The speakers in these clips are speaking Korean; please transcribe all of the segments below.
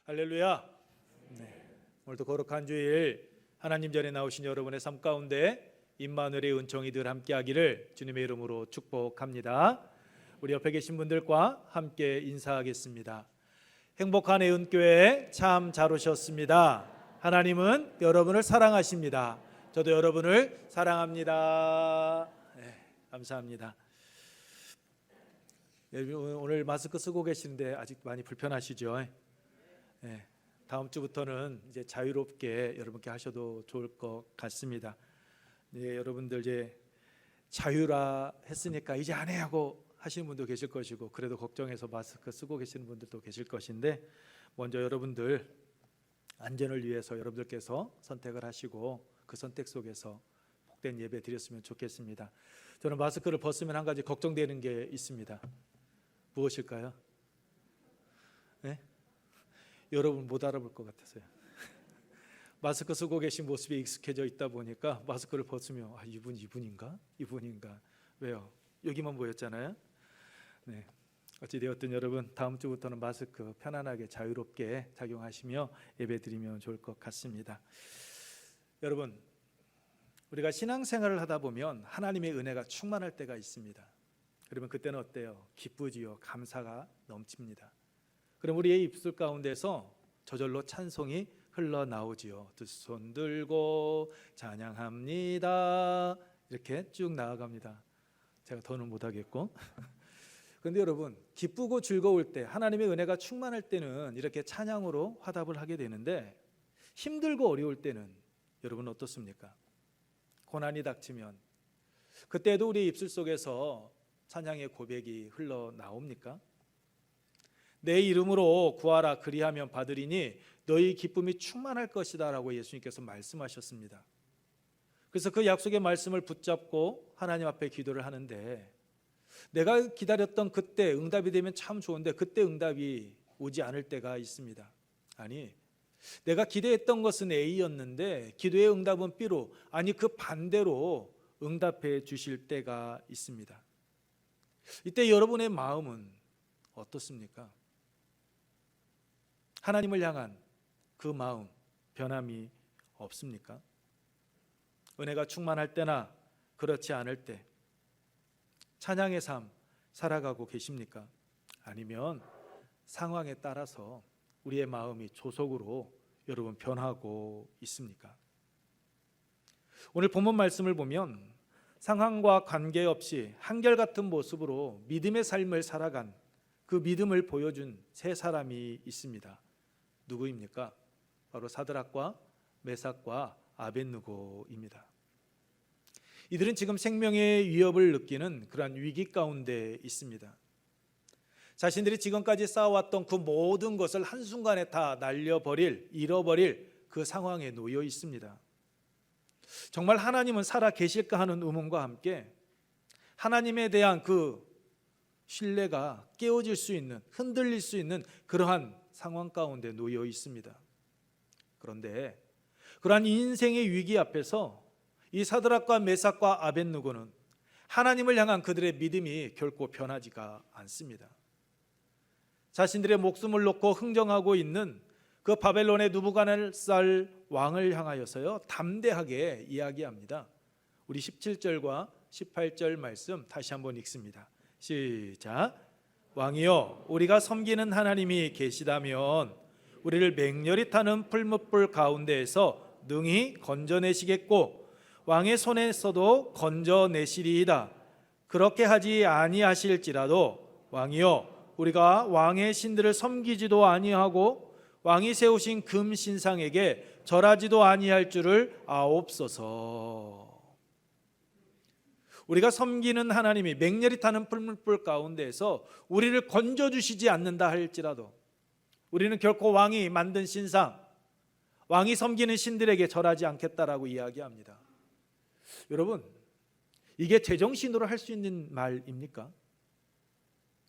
할렐루야. 오늘도 거룩한 주일 하나님 전에 나오신 여러분의 삶 가운데 임마누엘의 은총이 늘 함께하기를 주님의 이름으로 축복합니다. 우리 옆에 계신 분들과 함께 인사하겠습니다. 행복한 애은교회 참 잘 오셨습니다. 하나님은 여러분을 사랑하십니다. 저도 여러분을 사랑합니다. 감사합니다. 오늘 마스크 쓰고 계시는데 아직 많이 불편하시죠? 다음 주부터는 이제 자유롭게 여러분께 하셔도 좋을 것 같습니다. 여러분들 이제 자유라 했으니까 이제 안 해 하고 하시는 분도 계실 것이고, 그래도 걱정해서 마스크 쓰고 계시는 분들도 계실 것인데, 먼저 여러분들 안전을 위해서 여러분들께서 선택을 하시고 그 선택 속에서 복된 예배 드렸으면 좋겠습니다. 저는 마스크를 벗으면 한 가지 걱정되는 게 있습니다. 무엇일까요? 여러분 못 알아볼 것 같아서요. 마스크 쓰고 계신 모습에 익숙해져 있다 보니까 마스크를 벗으면 이분인가? 왜요? 여기만 보였잖아요. 어찌되었든 여러분 다음 주부터는 마스크 편안하게 자유롭게 착용하시며 예배 드리면 좋을 것 같습니다. 여러분, 우리가 신앙생활을 하다 보면 하나님의 은혜가 충만할 때가 있습니다. 그러면 그때는 어때요? 기쁘지요. 감사가 넘칩니다. 그럼 우리의 입술 가운데서 저절로 찬송이 흘러나오지요. 두 손 들고 찬양합니다. 이렇게 쭉 나아갑니다. 제가 더는 못하겠고. 그런데 여러분, 기쁘고 즐거울 때, 하나님의 은혜가 충만할 때는 이렇게 찬양으로 화답을 하게 되는데, 힘들고 어려울 때는 여러분 어떻습니까? 고난이 닥치면 그때도 우리 입술 속에서 찬양의 고백이 흘러나옵니까? 내 이름으로 구하라 그리하면 받으리니 너희 기쁨이 충만할 것이다 라고 예수님께서 말씀하셨습니다. 그래서 그 약속의 말씀을 붙잡고 하나님 앞에 기도를 하는데, 내가 기다렸던 그때 응답이 되면 참 좋은데 그때 응답이 오지 않을 때가 있습니다. 아니, 내가 기대했던 것은 A였는데 기도의 응답은 B로, 아니 그 반대로 응답해 주실 때가 있습니다. 이때 여러분의 마음은 어떻습니까? 하나님을 향한 그 마음 변함이 없습니까? 은혜가 충만할 때나 그렇지 않을 때 찬양의 삶 살아가고 계십니까? 아니면 상황에 따라서 우리의 마음이 조속으로 여러분 변하고 있습니까? 오늘 본문 말씀을 보면 상황과 관계없이 한결같은 모습으로 믿음의 삶을 살아간 그 믿음을 보여준 세 사람이 있습니다. 누구입니까? 바로 사드락과 메삭과 아벳느고입니다. 이들은 지금 생명의 위협을 느끼는 그러한 위기 가운데 있습니다. 자신들이 지금까지 쌓아왔던 그 모든 것을 한순간에 다 잃어버릴 그 상황에 놓여 있습니다. 정말 하나님은 살아 계실까 하는 의문과 함께 하나님에 대한 그 신뢰가 깨어질 수 있는, 흔들릴 수 있는 그러한 상황 가운데 놓여 있습니다. 그런데 그러한 인생의 위기 앞에서 이 사드락과 메삭과 아벳느고는 하나님을 향한 그들의 믿음이 결코 변하지가 않습니다. 자신들의 목숨을 놓고 흥정하고 있는 그 바벨론의 느부갓네살 왕을 향하여서요 담대하게 이야기합니다. 우리 17절과 18절 말씀 다시 한번 읽습니다. 시작. 왕이여, 우리가 섬기는 하나님이 계시다면 우리를 맹렬히 타는 풀무불 가운데에서 능히 건져내시겠고 왕의 손에서도 건져내시리이다. 그렇게 하지 아니하실지라도 왕이여, 우리가 왕의 신들을 섬기지도 아니하고 왕이 세우신 금 신상에게 절하지도 아니할 줄을 아옵소서. 우리가 섬기는 하나님이 맹렬히 타는 풀무불 가운데에서 우리를 건져주시지 않는다 할지라도 우리는 결코 왕이 만든 신상, 왕이 섬기는 신들에게 절하지 않겠다라고 이야기합니다. 여러분, 이게 제정신으로 할 수 있는 말입니까?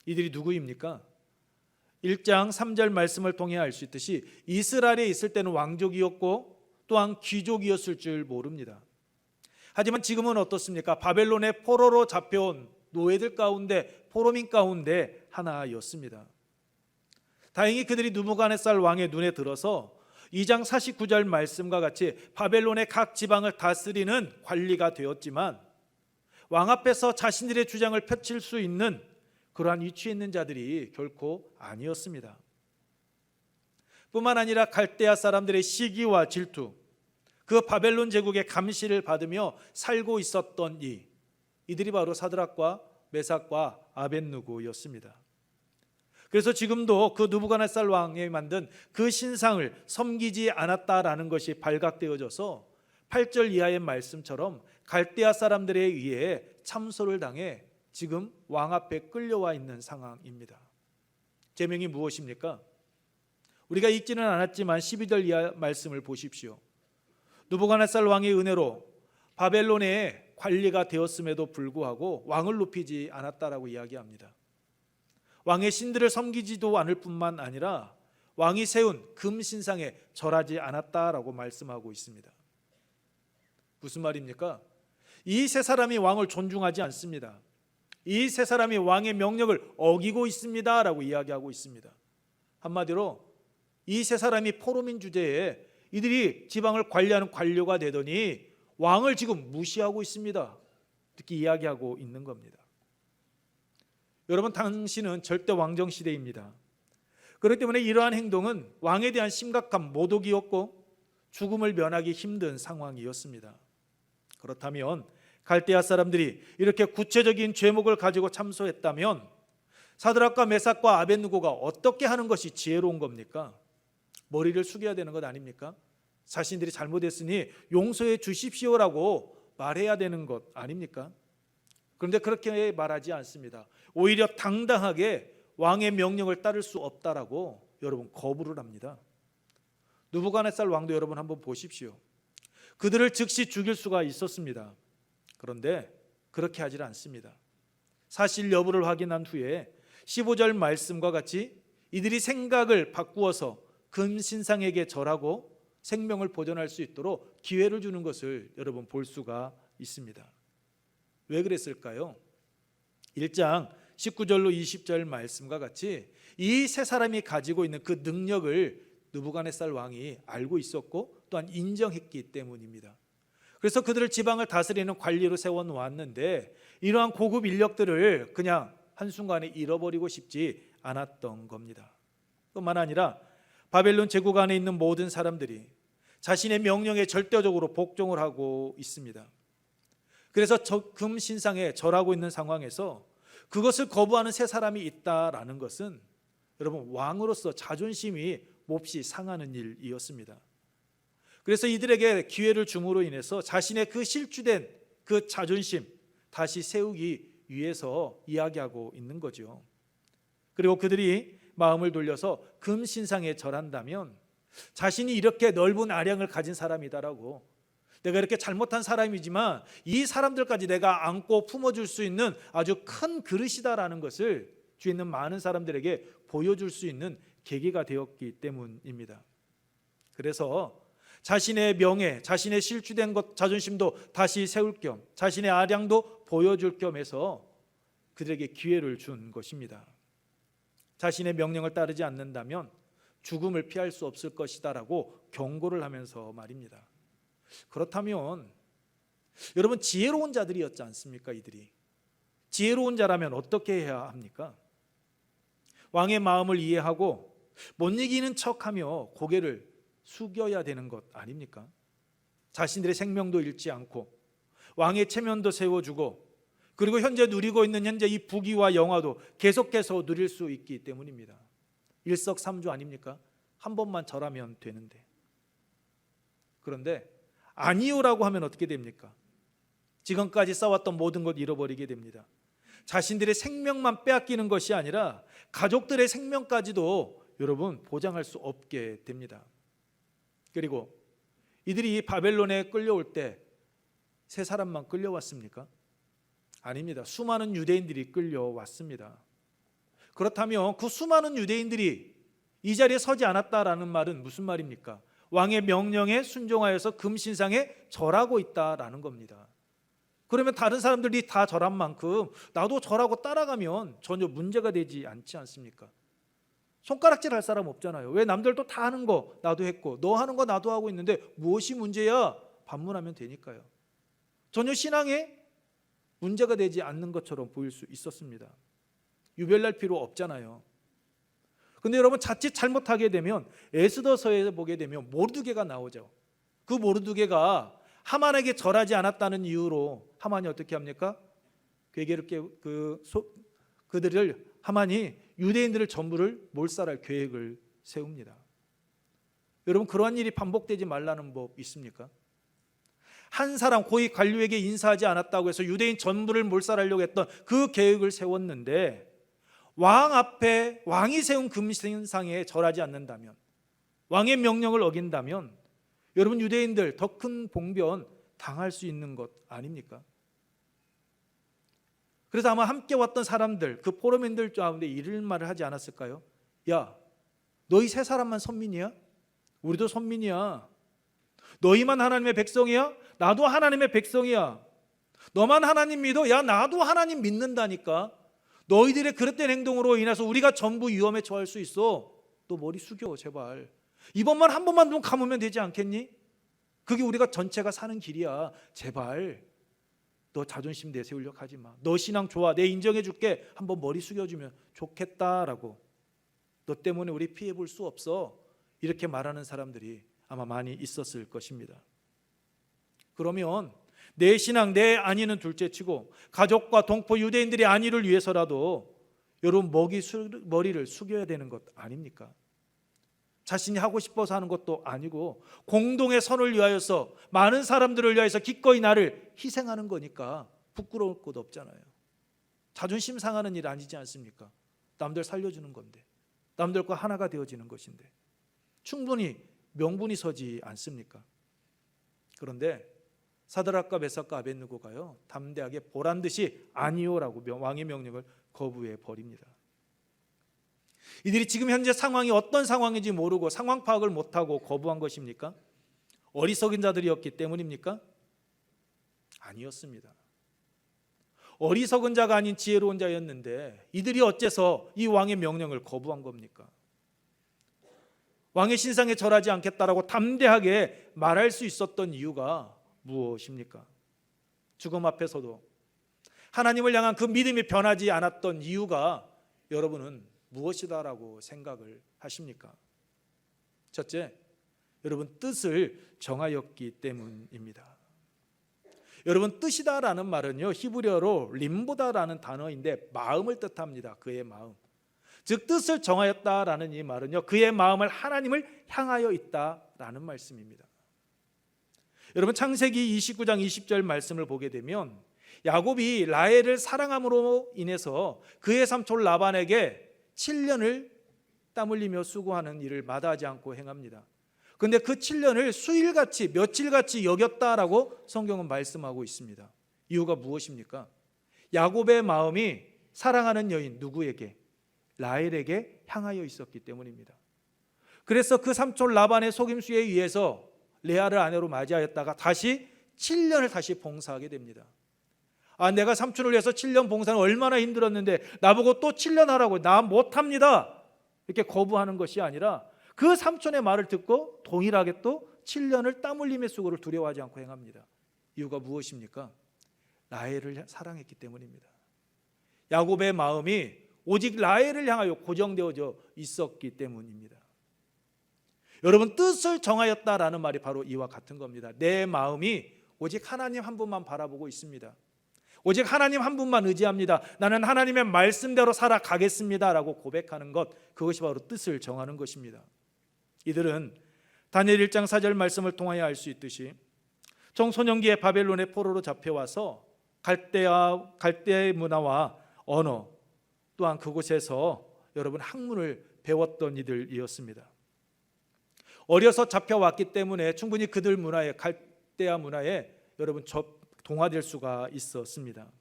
이들이 누구입니까? 1장 3절 말씀을 통해 알 수 있듯이 이스라엘에 있을 때는 왕족이었고 또한 귀족이었을 줄 모릅니다. 하지만 지금은 어떻습니까? 바벨론의 포로로 잡혀온 노예들 가운데, 포로민 가운데 하나였습니다. 다행히 그들이 느부갓네살 왕의 눈에 들어서 2장 49절 말씀과 같이 바벨론의 각 지방을 다스리는 관리가 되었지만 왕 앞에서 자신들의 주장을 펼칠 수 있는 그러한 위치에 있는 자들이 결코 아니었습니다. 뿐만 아니라 갈대아 사람들의 시기와 질투, 그 바벨론 제국의 감시를 받으며 살고 있었던 이들이 바로 사드락과 메삭과 아벳느고였습니다. 그래서 지금도 그 느부갓네살 왕이 만든 그 신상을 섬기지 않았다라는 것이 발각되어져서 8절 이하의 말씀처럼 갈대아 사람들에 의해 참소를 당해 지금 왕 앞에 끌려와 있는 상황입니다. 제명이 무엇입니까? 우리가 읽지는 않았지만 12절 이하 말씀을 보십시오. 느부갓네살 왕의 은혜로 바벨론의 관리가 되었음에도 불구하고 왕을 높이지 않았다라고 이야기합니다. 왕의 신들을 섬기지도 않을 뿐만 아니라 왕이 세운 금신상에 절하지 않았다라고 말씀하고 있습니다. 무슨 말입니까? 이 세 사람이 왕을 존중하지 않습니다. 이 세 사람이 왕의 명령을 어기고 있습니다라고 이야기하고 있습니다. 한마디로 이 세 사람이 포로민 주제에 이들이 지방을 관리하는 관료가 되더니 왕을 지금 무시하고 있습니다. 이렇게 이야기하고 있는 겁니다. 여러분, 당시는 절대 왕정 시대입니다. 그렇기 때문에 이러한 행동은 왕에 대한 심각한 모독이었고 죽음을 면하기 힘든 상황이었습니다. 그렇다면 갈대아 사람들이 이렇게 구체적인 죄목을 가지고 참소했다면 사드락과 메삭과 아벳느고가 어떻게 하는 것이 지혜로운 겁니까? 머리를 숙여야 되는 것 아닙니까? 자신들이 잘못했으니 용서해 주십시오라고 말해야 되는 것 아닙니까? 그런데 그렇게 말하지 않습니다. 오히려 당당하게 왕의 명령을 따를 수 없다라고 여러분 거부를 합니다. 느부갓네살 왕도 여러분 한번 보십시오. 그들을 즉시 죽일 수가 있었습니다. 그런데 그렇게 하질 않습니다. 사실 여부를 확인한 후에 15절 말씀과 같이 이들이 생각을 바꾸어서 금신상에게 절하고 생명을 보존할 수 있도록 기회를 주는 것을 여러분 볼 수가 있습니다. 왜 그랬을까요? 1장 19절로 20절 말씀과 같이 이 세 사람이 가지고 있는 그 능력을 느부갓네살 왕이 알고 있었고 또한 인정했기 때문입니다. 그래서 그들을 지방을 다스리는 관리로 세워놓았는데 이러한 고급 인력들을 그냥 한순간에 잃어버리고 싶지 않았던 겁니다. 뿐만 아니라 바벨론 제국 안에 있는 모든 사람들이 자신의 명령에 절대적으로 복종을 하고 있습니다. 그래서 금신상에 절하고 있는 상황에서 그것을 거부하는 세 사람이 있다라는 것은 여러분 왕으로서 자존심이 몹시 상하는 일이었습니다. 그래서 이들에게 기회를 줌으로 인해서 자신의 그 실추된 그 자존심 다시 세우기 위해서 이야기하고 있는 거죠. 그리고 그들이 마음을 돌려서 금신상에 절한다면 자신이 이렇게 넓은 아량을 가진 사람이다라고, 내가 이렇게 잘못한 사람이지만 이 사람들까지 내가 안고 품어줄 수 있는 아주 큰 그릇이다라는 것을 주위에 있는 많은 사람들에게 보여줄 수 있는 계기가 되었기 때문입니다. 그래서 자신의 명예, 자신의 실추된 것, 자존심도 다시 세울 겸 자신의 아량도 보여줄 겸해서 그들에게 기회를 준 것입니다. 자신의 명령을 따르지 않는다면 죽음을 피할 수 없을 것이다라고 경고를 하면서 말입니다. 그렇다면 여러분 지혜로운 자들이었지 않습니까? 이들이 지혜로운 자라면 어떻게 해야 합니까? 왕의 마음을 이해하고 못 이기는 척하며 고개를 숙여야 되는 것 아닙니까? 자신들의 생명도 잃지 않고 왕의 체면도 세워주고 그리고 현재 누리고 있는 현재 이 부귀와 영화도 계속해서 누릴 수 있기 때문입니다. 일석삼조 아닙니까? 한 번만 절하면 되는데. 그런데 아니요라고 하면 어떻게 됩니까? 지금까지 쌓았던 모든 것 잃어버리게 됩니다. 자신들의 생명만 빼앗기는 것이 아니라 가족들의 생명까지도 여러분 보장할 수 없게 됩니다. 그리고 이들이 바벨론에 끌려올 때 세 사람만 끌려왔습니까? 아닙니다. 수많은 유대인들이 끌려왔습니다. 그렇다면 그 수많은 유대인들이 이 자리에 서지 않았다라는 말은 무슨 말입니까? 왕의 명령에 순종하여서 금신상에 절하고 있다라는 겁니다. 그러면 다른 사람들이 다 절한 만큼 나도 절하고 따라가면 전혀 문제가 되지 않지 않습니까? 손가락질 할 사람 없잖아요. 왜? 남들도 다 하는 거 나도 했고 너 하는 거 나도 하고 있는데 무엇이 문제야? 반문하면 되니까요. 전혀 신앙에 문제가 되지 않는 것처럼 보일 수 있었습니다. 유별날 필요 없잖아요. 근데 여러분 자칫 잘못하게 되면 에스더서에 보게 되면 모르드게가 나오죠. 그 모르드게가 하만에게 절하지 않았다는 이유로 하만이 어떻게 합니까? 그들을 하만이 유대인들을 전부를 몰살할 계획을 세웁니다. 여러분 그러한 일이 반복되지 말라는 법 있습니까? 한 사람 고위 관료에게 인사하지 않았다고 해서 유대인 전부를 몰살하려고 했던 그 계획을 세웠는데 왕 앞에 왕이 세운 금신상에 절하지 않는다면, 왕의 명령을 어긴다면 여러분 유대인들 더 큰 봉변 당할 수 있는 것 아닙니까? 그래서 아마 함께 왔던 사람들, 그 포로민들 가운데 이런 말을 하지 않았을까요? 야, 너희 세 사람만 선민이야? 우리도 선민이야. 너희만 하나님의 백성이야? 나도 하나님의 백성이야. 너만 하나님 믿어? 야, 나도 하나님 믿는다니까. 너희들의 그릇된 행동으로 인해서 우리가 전부 위험에 처할 수 있어. 너 머리 숙여 제발. 이번만 한 번만 눈 감으면 되지 않겠니? 그게 우리가 전체가 사는 길이야. 제발 너 자존심 내세우려고 하지 마. 너 신앙 좋아. 내 인정해 줄게. 한번 머리 숙여주면 좋겠다라고. 너 때문에 우리 피해 볼 수 없어. 이렇게 말하는 사람들이 아마 많이 있었을 것입니다. 그러면 내 신앙, 내 안위는 둘째치고 가족과 동포 유대인들의 안위를 위해서라도 여러분 머리를 숙여야 되는 것 아닙니까? 자신이 하고 싶어서 하는 것도 아니고 공동의 선을 위하여서 많은 사람들을 위하여서 기꺼이 나를 희생하는 거니까 부끄러울 것 없잖아요. 자존심 상하는 일 아니지 않습니까? 남들 살려주는 건데, 남들과 하나가 되어지는 것인데 충분히 명분이 서지 않습니까? 그런데 사드락과 메삭과 아벳느고가요 담대하게 보란 듯이 아니요라고 왕의 명령을 거부해 버립니다. 이들이 지금 현재 상황이 어떤 상황인지 모르고 상황 파악을 못하고 거부한 것입니까? 어리석은 자들이었기 때문입니까? 아니었습니다. 어리석은 자가 아닌 지혜로운 자였는데 이들이 어째서 이 왕의 명령을 거부한 겁니까? 왕의 신상에 절하지 않겠다라고 담대하게 말할 수 있었던 이유가 무엇입니까? 죽음 앞에서도 하나님을 향한 그 믿음이 변하지 않았던 이유가 여러분은 무엇이다라고 생각을 하십니까? 첫째, 여러분 뜻을 정하였기 때문입니다. 여러분 뜻이다라는 말은요 히브리어로 림보다라는 단어인데 마음을 뜻합니다. 그의 마음. 즉 뜻을 정하였다라는 이 말은요 그의 마음을 하나님을 향하여 있다라는 말씀입니다. 여러분 창세기 29장 20절 말씀을 보게 되면 야곱이 라헬을 사랑함으로 인해서 그의 삼촌 라반에게 7년을 땀 흘리며 수고하는 일을 마다하지 않고 행합니다. 그런데 그 7년을 수일같이 며칠같이 여겼다라고 성경은 말씀하고 있습니다. 이유가 무엇입니까? 야곱의 마음이 사랑하는 여인 누구에게? 라헬에게 향하여 있었기 때문입니다. 그래서 그 삼촌 라반의 속임수에 의해서 레아를 아내로 맞이하였다가 다시 7년을 다시 봉사하게 됩니다. 내가 삼촌을 위해서 7년 봉사는 얼마나 힘들었는데 나보고 또 7년 하라고. 나 못합니다 이렇게 거부하는 것이 아니라 그 삼촌의 말을 듣고 동일하게 또 7년을 땀 흘림의 수고를 두려워하지 않고 행합니다. 이유가 무엇입니까? 라헬을 사랑했기 때문입니다. 야곱의 마음이 오직 라헬을 향하여 고정되어져 있었기 때문입니다. 여러분 뜻을 정하였다라는 말이 바로 이와 같은 겁니다. 내 마음이 오직 하나님 한 분만 바라보고 있습니다. 오직 하나님 한 분만 의지합니다. 나는 하나님의 말씀대로 살아가겠습니다 라고 고백하는 것, 그것이 바로 뜻을 정하는 것입니다. 이들은 다니엘 1장 4절 말씀을 통하여 알 수 있듯이 청소년기에 바벨론의 포로로 잡혀와서 갈대아의 문화와 언어 또한 그곳에서 여러분 학문을 배웠던 이들이었습니다. 어려서 잡혀왔기 때문에 충분히 그들 문화에, 갈대아 문화에 여러분 동화될 수가 있었습니다.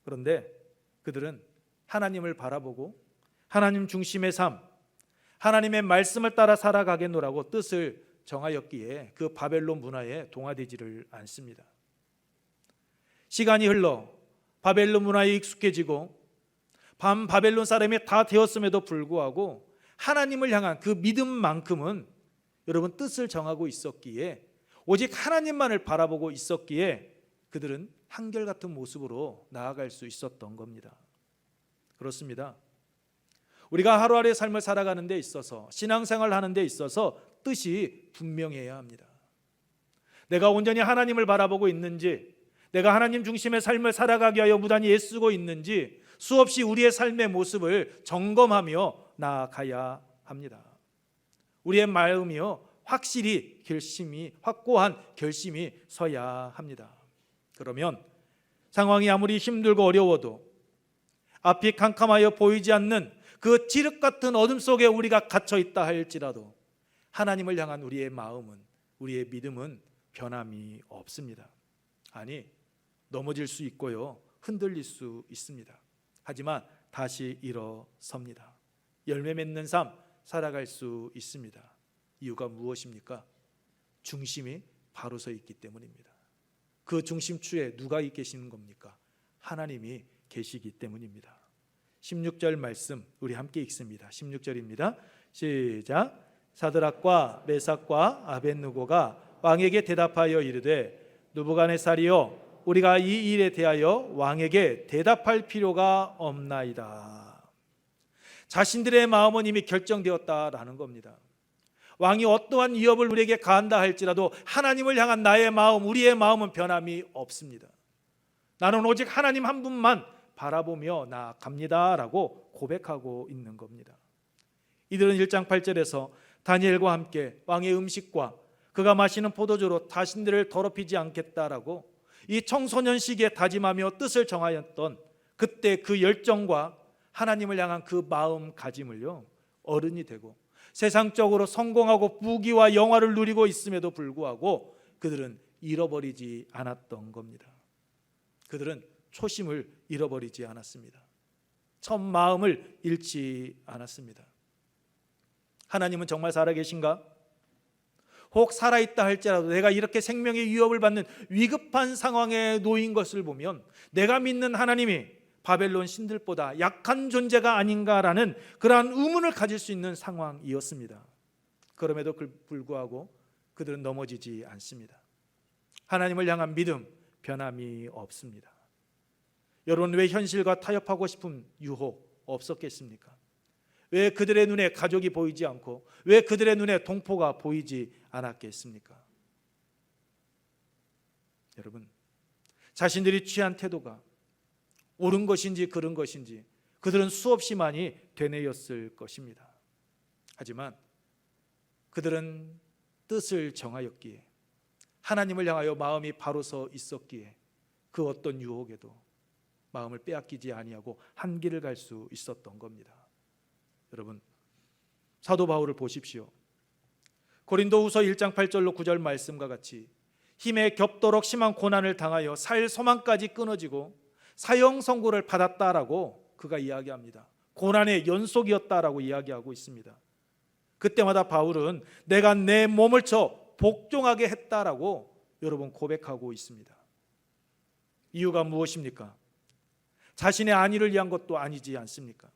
그런데 그들은 하나님을 바라보고 하나님 중심의 삶, 하나님의 말씀을 따라 살아가겠노라고 뜻을 정하였기에 그 바벨론 문화에 동화되지를 않습니다. 시간이 흘러 바벨론 문화에 익숙해지고 밤 바벨론 사람이 다 되었음에도 불구하고 하나님을 향한 그 믿음만큼은 여러분 뜻을 정하고 있었기에, 오직 하나님만을 바라보고 있었기에 그들은 한결같은 모습으로 나아갈 수 있었던 겁니다. 그렇습니다. 우리가 하루하루의 삶을 살아가는 데 있어서, 신앙생활을 하는 데 있어서 뜻이 분명해야 합니다. 내가 온전히 하나님을 바라보고 있는지, 내가 하나님 중심의 삶을 살아가기 위하여 무단히 애쓰고 있는지 수없이 우리의 삶의 모습을 점검하며 나아가야 합니다. 우리의 마음이요, 확실히 확고한 결심이 서야 합니다. 그러면 상황이 아무리 힘들고 어려워도, 앞이 캄캄하여 보이지 않는 그 칠흑 같은 어둠 속에 우리가 갇혀 있다 할지라도 하나님을 향한 우리의 마음은, 우리의 믿음은 변함이 없습니다. 아니, 넘어질 수 있고요, 흔들릴 수 있습니다. 하지만 다시 일어섭니다. 열매 맺는 삶 살아갈 수 있습니다. 이유가 무엇입니까? 중심이 바로 서 있기 때문입니다. 그 중심추에 누가 계시는 겁니까? 하나님이 계시기 때문입니다. 16절 말씀 우리 함께 읽습니다. 16절입니다. 시작. 사드락과 메삭과 아벳느고가 왕에게 대답하여 이르되, 느부갓네살이여, 우리가 이 일에 대하여 왕에게 대답할 필요가 없나이다. 자신들의 마음은 이미 결정되었다라는 겁니다. 왕이 어떠한 위협을 우리에게 가한다 할지라도 하나님을 향한 나의 마음, 우리의 마음은 변함이 없습니다. 나는 오직 하나님 한 분만 바라보며 나아갑니다 라고 고백하고 있는 겁니다. 이들은 1장 8절에서 다니엘과 함께 왕의 음식과 그가 마시는 포도주로 자신들을 더럽히지 않겠다라고 이 청소년 시기에 다짐하며 뜻을 정하였던 그때 그 열정과 하나님을 향한 그 마음가짐을요, 어른이 되고 세상적으로 성공하고 부귀와 영화를 누리고 있음에도 불구하고 그들은 잃어버리지 않았던 겁니다. 그들은 초심을 잃어버리지 않았습니다. 첫 마음을 잃지 않았습니다. 하나님은 정말 살아계신가? 혹 살아있다 할지라도 내가 이렇게 생명의 위협을 받는 위급한 상황에 놓인 것을 보면 내가 믿는 하나님이 바벨론 신들보다 약한 존재가 아닌가라는 그러한 의문을 가질 수 있는 상황이었습니다. 그럼에도 불구하고 그들은 넘어지지 않습니다. 하나님을 향한 믿음 변함이 없습니다. 여러분, 왜 현실과 타협하고 싶은 유혹 없었겠습니까? 왜 그들의 눈에 가족이 보이지 않고 왜 그들의 눈에 동포가 보이지 않았겠습니까? 여러분, 자신들이 취한 태도가 옳은 것인지 그른 것인지 그들은 수없이 많이 되뇌었을 것입니다. 하지만 그들은 뜻을 정하였기에, 하나님을 향하여 마음이 바로 서 있었기에 그 어떤 유혹에도 마음을 빼앗기지 아니하고 한 길을 갈 수 있었던 겁니다. 여러분, 사도 바울을 보십시오. 고린도후서 1장 8절로 9절 말씀과 같이 힘에 겹도록 심한 고난을 당하여 살 소망까지 끊어지고 사형 선고를 받았다라고 그가 이야기합니다. 고난의 연속이었다라고 이야기하고 있습니다. 그때마다 바울은 내가 내 몸을 쳐 복종하게 했다라고 여러분 고백하고 있습니다. 이유가 무엇입니까? 자신의 안위를 위한 것도 아니지 않습니까?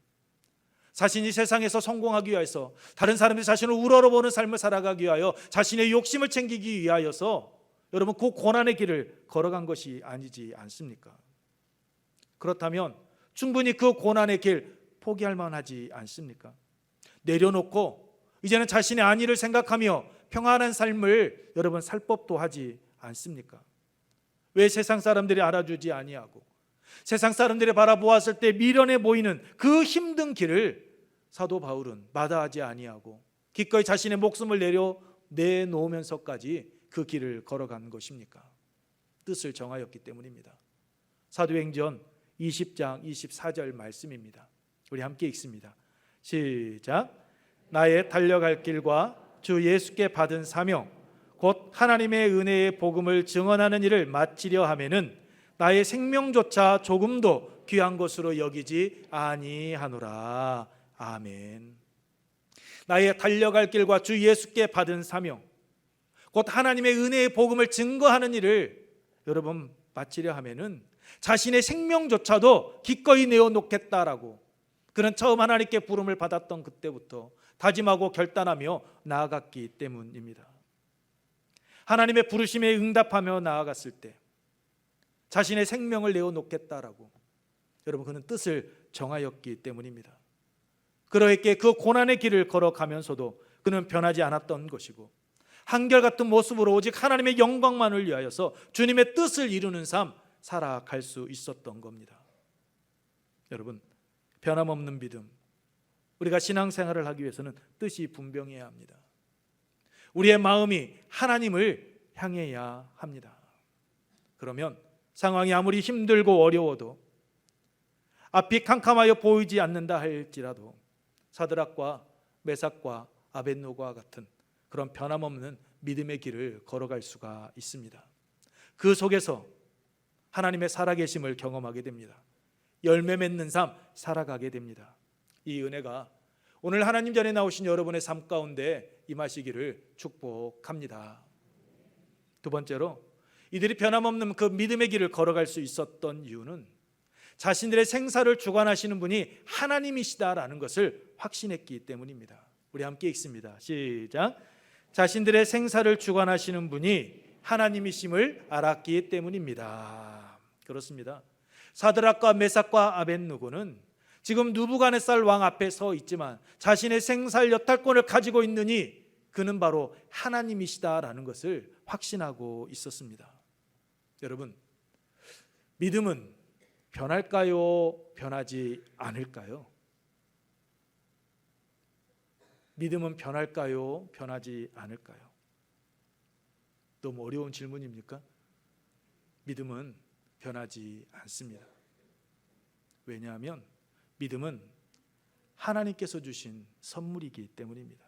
자신이 세상에서 성공하기 위해서, 다른 사람들이 자신을 우러러보는 삶을 살아가기 위하여, 자신의 욕심을 챙기기 위하여서 여러분 그 고난의 길을 걸어간 것이 아니지 않습니까? 그렇다면 충분히 그 고난의 길 포기할 만하지 않습니까? 내려놓고 이제는 자신의 안위를 생각하며 평안한 삶을 여러분 살 법도 하지 않습니까? 왜 세상 사람들이 알아주지 아니하고 세상 사람들이 바라보았을 때 미련해 보이는 그 힘든 길을 사도 바울은 마다하지 아니하고 기꺼이 자신의 목숨을 내놓으면서까지 그 길을 걸어간 것입니까? 뜻을 정하였기 때문입니다. 사도행전 20장 24절 말씀입니다. 우리 함께 읽습니다. 시작. 나의 달려갈 길과 주 예수께 받은 사명 곧 하나님의 은혜의 복음을 증언하는 일을 마치려 하면은 나의 생명조차 조금도 귀한 것으로 여기지 아니하노라. 아멘. 나의 달려갈 길과 주 예수께 받은 사명 곧 하나님의 은혜의 복음을 증거하는 일을 여러분 마치려 하면은 자신의 생명조차도 기꺼이 내어놓겠다라고 그는 처음 하나님께 부름을 받았던 그때부터 다짐하고 결단하며 나아갔기 때문입니다. 하나님의 부르심에 응답하며 나아갔을 때 자신의 생명을 내어놓겠다라고 여러분 그는 뜻을 정하였기 때문입니다. 그러했기에 그 고난의 길을 걸어가면서도 그는 변하지 않았던 것이고 한결같은 모습으로 오직 하나님의 영광만을 위하여서 주님의 뜻을 이루는 삶 살아갈 수 있었던 겁니다. 여러분, 변함없는 믿음, 우리가 신앙생활을 하기 위해서는 뜻이 분명해야 합니다. 우리의 마음이 하나님을 향해야 합니다. 그러면 상황이 아무리 힘들고 어려워도 앞이 캄캄하여 보이지 않는다 할지라도 사드락과 메삭과 아벳노고와 같은 그런 변함없는 믿음의 길을 걸어갈 수가 있습니다. 그 속에서 하나님의 살아계심을 경험하게 됩니다. 열매 맺는 삶 살아가게 됩니다. 이 은혜가 오늘 하나님 전에 나오신 여러분의 삶 가운데 임하시기를 축복합니다. 두 번째로 이들이 변함없는 그 믿음의 길을 걸어갈 수 있었던 이유는 자신들의 생사를 주관하시는 분이 하나님이시다라는 것을 확신했기 때문입니다. 우리 함께 읽습니다. 시작. 자신들의 생사를 주관하시는 분이 하나님이심을 알았기 때문입니다. 그렇습니다. 사드락과 메삭과 아벳느고는 지금 느부갓네살 왕 앞에 서 있지만 자신의 생살 여탈권을 가지고 있느니 그는 바로 하나님이시다라는 것을 확신하고 있었습니다. 여러분, 믿음은 변할까요? 변하지 않을까요? 믿음은 변할까요? 변하지 않을까요? 너무 어려운 질문입니까? 믿음은 변하지 않습니다. 왜냐하면 믿음은 하나님께서 주신 선물이기 때문입니다.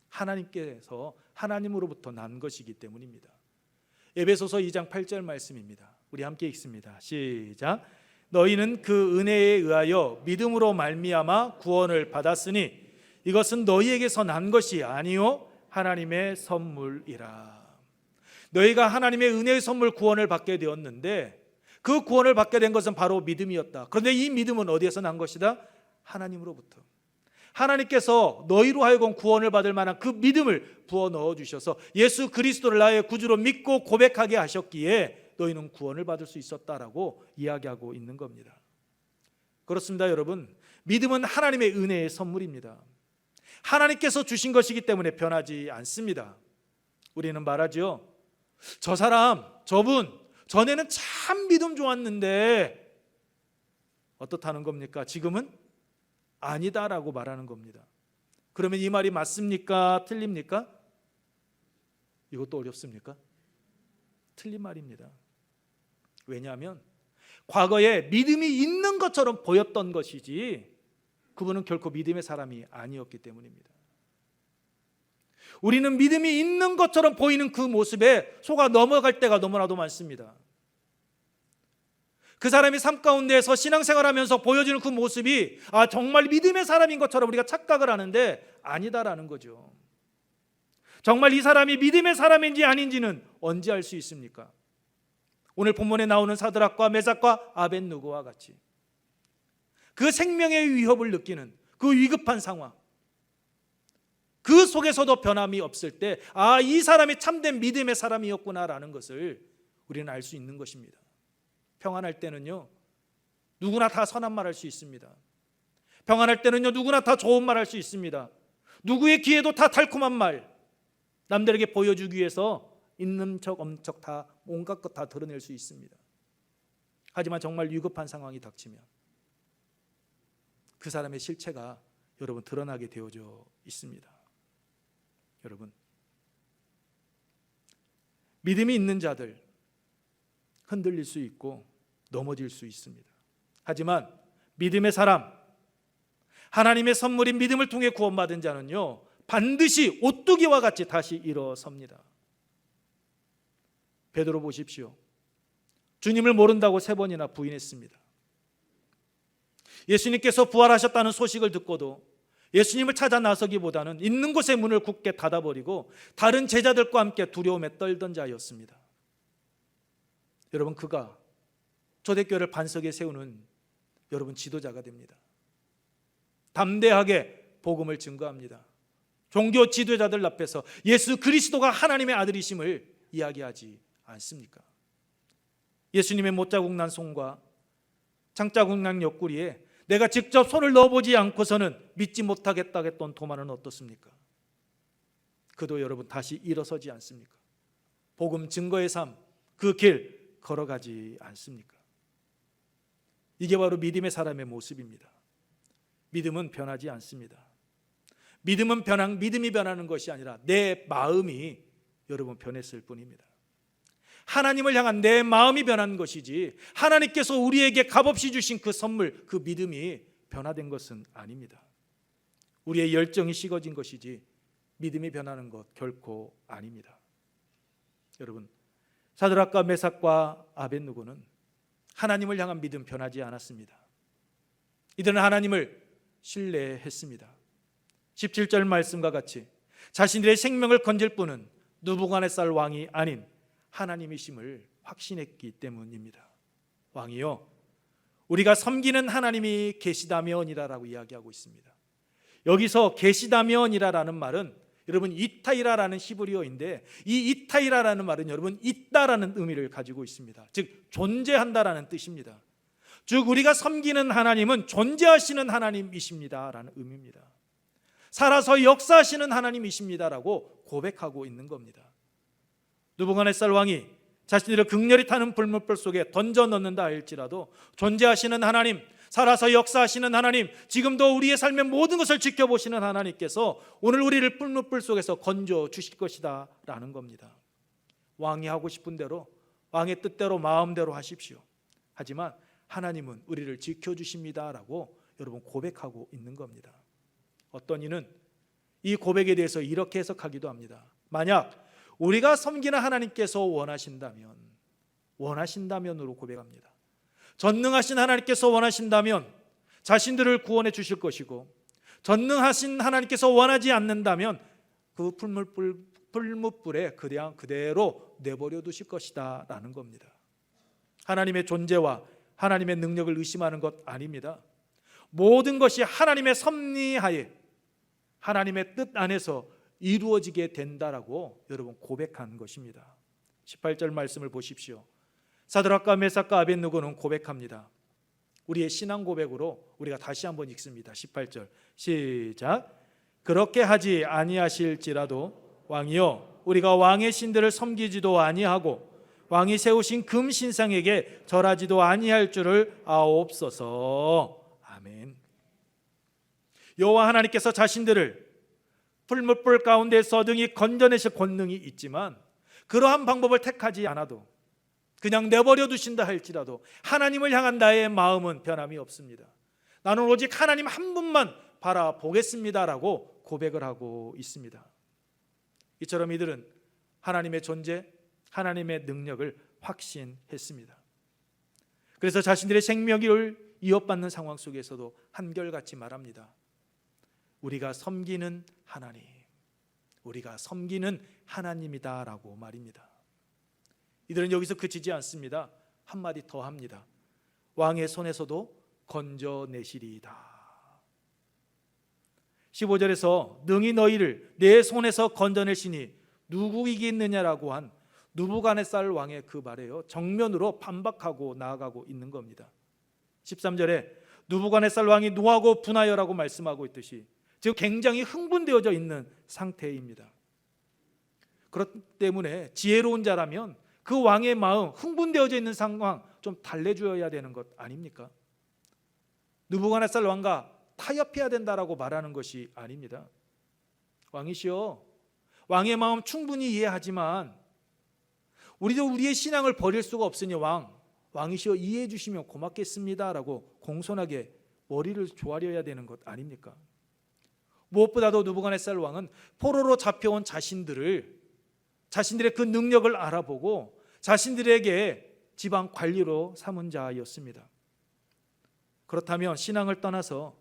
하나님께서 하나님으로부터 난 것이기 때문입니다. 에베소서 2장 8절 말씀입니다. 우리 함께 읽습니다. 시작. 너희는 그 은혜에 의하여 믿음으로 말미암아 구원을 받았으니 이것은 너희에게서 난 것이 아니요 하나님의 선물이라. 너희가 하나님의 은혜의 선물 구원을 받게 되었는데 그 구원을 받게 된 것은 바로 믿음이었다. 그런데 이 믿음은 어디에서 난 것이다? 하나님으로부터. 하나님께서 너희로 하여금 구원을 받을 만한 그 믿음을 부어 넣어 주셔서 예수 그리스도를 나의 구주로 믿고 고백하게 하셨기에 너희는 구원을 받을 수 있었다라고 이야기하고 있는 겁니다. 그렇습니다, 여러분. 믿음은 하나님의 은혜의 선물입니다. 하나님께서 주신 것이기 때문에 변하지 않습니다. 우리는 말하죠. 저 사람, 저분, 전에는 참 믿음 좋았는데 어떻다는 겁니까? 지금은 아니다라고 말하는 겁니다. 그러면 이 말이 맞습니까? 틀립니까? 이것도 어렵습니까? 틀린 말입니다. 왜냐하면 과거에 믿음이 있는 것처럼 보였던 것이지 그분은 결코 믿음의 사람이 아니었기 때문입니다. 우리는 믿음이 있는 것처럼 보이는 그 모습에 속아 넘어갈 때가 너무나도 많습니다. 그 사람이 삶 가운데서 신앙생활하면서 보여주는 그 모습이 정말 믿음의 사람인 것처럼 우리가 착각을 하는데 아니다라는 거죠. 정말 이 사람이 믿음의 사람인지 아닌지는 언제 알 수 있습니까? 오늘 본문에 나오는 사드락과 메삭과 아벳느고와 같이 그 생명의 위협을 느끼는 그 위급한 상황, 그 속에서도 변함이 없을 때 이 사람이 참된 믿음의 사람이었구나라는 것을 우리는 알 수 있는 것입니다. 평안할 때는요 누구나 다 선한 말 할 수 있습니다. 평안할 때는요 누구나 다 좋은 말 할 수 있습니다. 누구의 귀에도 다 달콤한 말, 남들에게 보여주기 위해서 있는 척 없는 척 다 온갖 것 다 드러낼 수 있습니다. 하지만 정말 위급한 상황이 닥치면 그 사람의 실체가 여러분 드러나게 되어져 있습니다. 여러분, 믿음이 있는 자들 흔들릴 수 있고 넘어질 수 있습니다. 하지만 믿음의 사람, 하나님의 선물인 믿음을 통해 구원받은 자는요 반드시 오뚜기와 같이 다시 일어섭니다. 베드로 보십시오. 주님을 모른다고 3번이나 부인했습니다. 예수님께서 부활하셨다는 소식을 듣고도 예수님을 찾아 나서기보다는 있는 곳에 문을 굳게 닫아버리고 다른 제자들과 함께 두려움에 떨던 자였습니다. 여러분, 그가 초대교회를 반석에 세우는 여러분 지도자가 됩니다. 담대하게 복음을 증거합니다. 종교 지도자들 앞에서 예수 그리스도가 하나님의 아들이심을 이야기하지 않습니까? 예수님의 못자국 난 손과 장자국 난 옆구리에 내가 직접 손을 넣어보지 않고서는 믿지 못하겠다 했던 도마는 어떻습니까? 그도 여러분 다시 일어서지 않습니까? 복음 증거의 삶, 그 길 걸어가지 않습니까? 이게 바로 믿음의 사람의 모습입니다. 믿음은 변하지 않습니다. 믿음이 변하는 것이 아니라 내 마음이 여러분 변했을 뿐입니다. 하나님을 향한 내 마음이 변한 것이지 하나님께서 우리에게 값없이 주신 그 선물, 그 믿음이 변화된 것은 아닙니다. 우리의 열정이 식어진 것이지 믿음이 변하는 것 결코 아닙니다. 여러분, 사드락과 메삭과 아벳느고는 하나님을 향한 믿음 변하지 않았습니다. 이들은 하나님을 신뢰했습니다. 17절 말씀과 같이 자신들의 생명을 건질 분은 느부갓네살 왕이 아닌 하나님이심을 확신했기 때문입니다. 왕이요, 우리가 섬기는 하나님이 계시다면이라라고 이야기하고 있습니다. 여기서 계시다면이라라는 말은 여러분 이타이라라는 히브리어인데, 이 이타이라라는 말은 여러분 있다라는 의미를 가지고 있습니다. 즉 존재한다라는 뜻입니다. 즉 우리가 섬기는 하나님은 존재하시는 하나님이십니다라는 의미입니다. 살아서 역사하시는 하나님이십니다라고 고백하고 있는 겁니다. 느부갓네살 왕이 자신들을 극렬히 타는 불못불 속에 던져 넣는다 할지라도 존재하시는 하나님, 살아서 역사하시는 하나님, 지금도 우리의 삶의 모든 것을 지켜보시는 하나님께서 오늘 우리를 불못불 속에서 건져 주실 것이다 라는 겁니다. 왕이 하고 싶은 대로, 왕의 뜻대로 마음대로 하십시오. 하지만 하나님은 우리를 지켜주십니다 라고 여러분 고백하고 있는 겁니다. 어떤 이는 이 고백에 대해서 이렇게 해석하기도 합니다. 만약 우리가 섬기는 하나님께서 원하신다면으로 고백합니다. 전능하신 하나님께서 원하신다면 자신들을 구원해 주실 것이고, 전능하신 하나님께서 원하지 않는다면 그 풀무불에 그대로 내버려 두실 것이다 라는 겁니다. 하나님의 존재와 하나님의 능력을 의심하는 것 아닙니다. 모든 것이 하나님의 섭리하에 하나님의 뜻 안에서 이루어지게 된다라고 여러분 고백한 것입니다. 18절 말씀을 보십시오. 사드락과 메삭과 아벳느고는 고백합니다. 우리의 신앙 고백으로 우리가 다시 한번 읽습니다. 18절 시작. 그렇게 하지 아니하실지라도 왕이여, 우리가 왕의 신들을 섬기지도 아니하고 왕이 세우신 금 신상에게 절하지도 아니할 줄을 아옵소서. 아멘. 여호와 하나님께서 자신들을 풀무불 가운데 서등이 건져내실 권능이 있지만 그러한 방법을 택하지 않아도, 그냥 내버려 두신다 할지라도 하나님을 향한 나의 마음은 변함이 없습니다. 나는 오직 하나님 한 분만 바라보겠습니다라고 고백을 하고 있습니다. 이처럼 이들은 하나님의 존재, 하나님의 능력을 확신했습니다. 그래서 자신들의 생명을 이어받는 상황 속에서도 한결같이 말합니다. 우리가 섬기는 하나님, 우리가 섬기는 하나님이다라고 말입니다. 이들은 여기서 그치지 않습니다. 한마디 더 합니다. 왕의 손에서도 건져내시리이다. 15절에서 능히 너희를 내 손에서 건져내시니 누구 이기겠느냐라고 한 느부갓네살 왕의 그 말에요, 정면으로 반박하고 나아가고 있는 겁니다. 13절에 느부갓네살 왕이 노하고 분하여라고 말씀하고 있듯이 즉 굉장히 흥분되어져 있는 상태입니다. 그렇기 때문에 지혜로운 자라면 그 왕의 마음, 흥분되어져 있는 상황 좀 달래줘야 되는 것 아닙니까? 느부갓네살 왕과 타협해야 된다라고 말하는 것이 아닙니다. 왕이시여, 왕의 마음 충분히 이해하지만 우리도 우리의 신앙을 버릴 수가 없으니 왕이시여 이해해 주시면 고맙겠습니다라고 공손하게 머리를 조아려야 되는 것 아닙니까? 무엇보다도 느부갓네살 왕은 포로로 잡혀온 자신들의 그 능력을 알아보고 자신들에게 지방 관리로 삼은 자였습니다. 그렇다면 신앙을 떠나서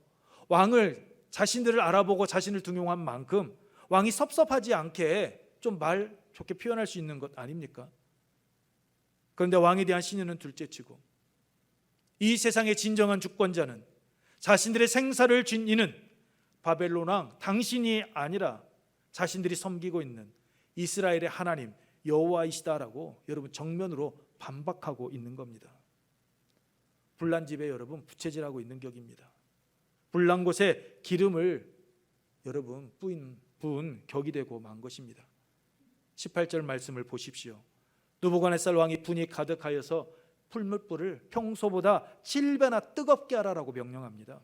왕을, 자신들을 알아보고 자신을 등용한 만큼 왕이 섭섭하지 않게 좀 말 좋게 표현할 수 있는 것 아닙니까? 그런데 왕에 대한 신유는 둘째치고 이 세상의 진정한 주권자는, 자신들의 생사를 쥔 이는 바벨론 왕 당신이 아니라 자신들이 섬기고 있는 이스라엘의 하나님 여호와이시다라고 여러분 정면으로 반박하고 있는 겁니다. 불난 집에 여러분 부채질하고 있는 격입니다. 불난 곳에 기름을 여러분 부은 격이 되고 만 것입니다. 18절 말씀을 보십시오. 느부갓네살 왕이 분이 가득하여서 풀무불을 평소보다 7배나 뜨겁게 하라고 명령합니다.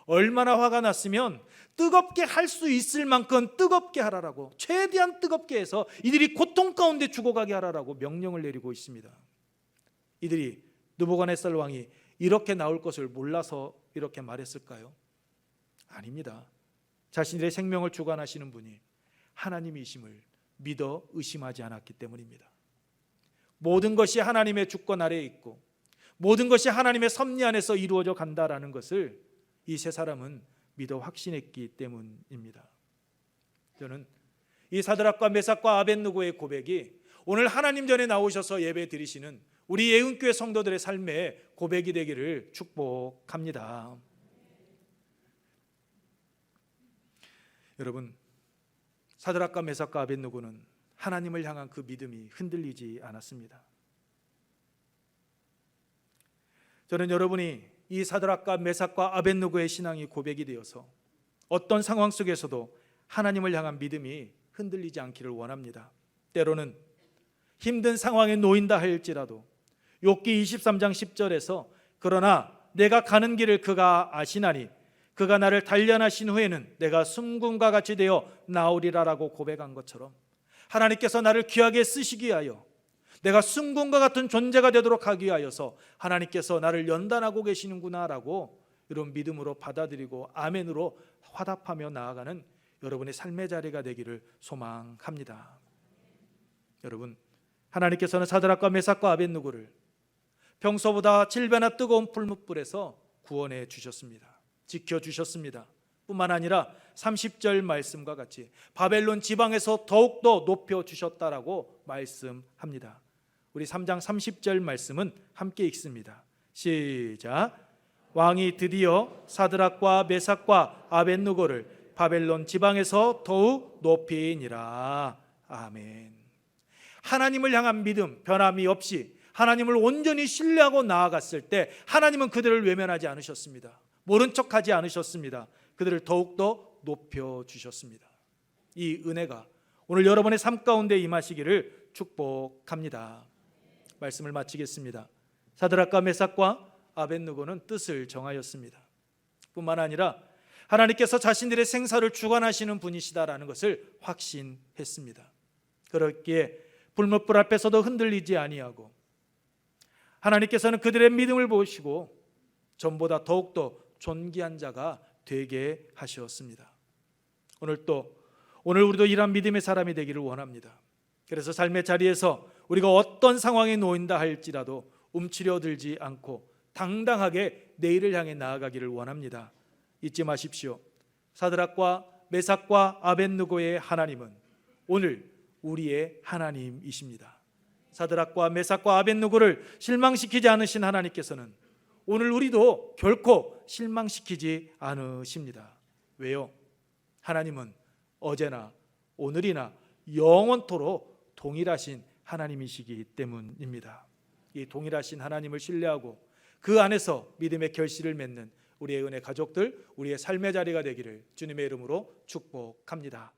얼마나 화가 났으면 뜨겁게 할 수 있을 만큼 뜨겁게 하라라고, 최대한 뜨겁게 해서 이들이 고통 가운데 죽어가게 하라라고 명령을 내리고 있습니다. 이들이 느부갓네살 왕이 이렇게 나올 것을 몰라서 이렇게 말했을까요? 아닙니다. 자신들의 생명을 주관하시는 분이 하나님이심을 믿어 의심하지 않았기 때문입니다. 모든 것이 하나님의 주권 아래에 있고 모든 것이 하나님의 섭리 안에서 이루어져 간다라는 것을 이 세 사람은 믿어 확신했기 때문입니다. 저는 이 사드락과 메삭과 아벳느고의 고백이 오늘 하나님 전에 나오셔서 예배 드리시는 우리 예은교회 성도들의 삶의 고백이 되기를 축복합니다. 여러분, 사드락과 메삭과 아벳느고는 하나님을 향한 그 믿음이 흔들리지 않았습니다. 저는 여러분이 이 사드락과 메삭과 아벳느고의 신앙이 고백이 되어서 어떤 상황 속에서도 하나님을 향한 믿음이 흔들리지 않기를 원합니다. 때로는 힘든 상황에 놓인다 할지라도 욥기 23장 10절에서 그러나 내가 가는 길을 그가 아시나니 그가 나를 단련하신 후에는 내가 숨군과 같이 되어 나오리라라고 고백한 것처럼 하나님께서 나를 귀하게 쓰시기 위하여 내가 숨군과 같은 존재가 되도록 하기 위하여서 하나님께서 나를 연단하고 계시는구나라고 이런 믿음으로 받아들이고 아멘으로 화답하며 나아가는 여러분의 삶의 자리가 되기를 소망합니다. 여러분, 하나님께서는 사드락과 메삭과 아벳느고를 평소보다 7배나 뜨거운 풀무불에서 구원해 주셨습니다. 지켜주셨습니다. 뿐만 아니라 30절 말씀과 같이 바벨론 지방에서 더욱더 높여주셨다라고 말씀합니다. 우리 3장 30절 말씀은 함께 읽습니다. 시작. 왕이 드디어 사드락과 메삭과 아벳느고를 바벨론 지방에서 더욱 높이니라. 아멘. 하나님을 향한 믿음 변함이 없이 하나님을 온전히 신뢰하고 나아갔을 때 하나님은 그들을 외면하지 않으셨습니다. 모른 척하지 않으셨습니다. 그들을 더욱더 높여주셨습니다. 이 은혜가 오늘 여러분의 삶 가운데 임하시기를 축복합니다. 말씀을 마치겠습니다. 사드락과 메삭과 아벳느고는 뜻을 정하였습니다. 뿐만 아니라 하나님께서 자신들의 생사를 주관하시는 분이시다라는 것을 확신했습니다. 그렇기에 불못불 앞에서도 흔들리지 아니하고 하나님께서는 그들의 믿음을 보시고 전보다 더욱더 존귀한 자가 되게 하셨습니다. 오늘 우리도 이러한 믿음의 사람이 되기를 원합니다. 그래서 삶의 자리에서 우리가 어떤 상황에 놓인다 할지라도 움츠려들지 않고 당당하게 내일을 향해 나아가기를 원합니다. 잊지 마십시오. 사드락과 메삭과 아벳느고의 하나님은 오늘 우리의 하나님이십니다. 사드락과 메삭과 아벳느고를 실망시키지 않으신 하나님께서는 오늘 우리도 결코 실망시키지 않으십니다. 왜요? 하나님은 어제나 오늘이나 영원토록 동일하신 하나님이시기 때문입니다. 이 동일하신 하나님을 신뢰하고 그 안에서 믿음의 결실을 맺는 우리의 은혜 가족들, 우리의 삶의 자리가 되기를 주님의 이름으로 축복합니다.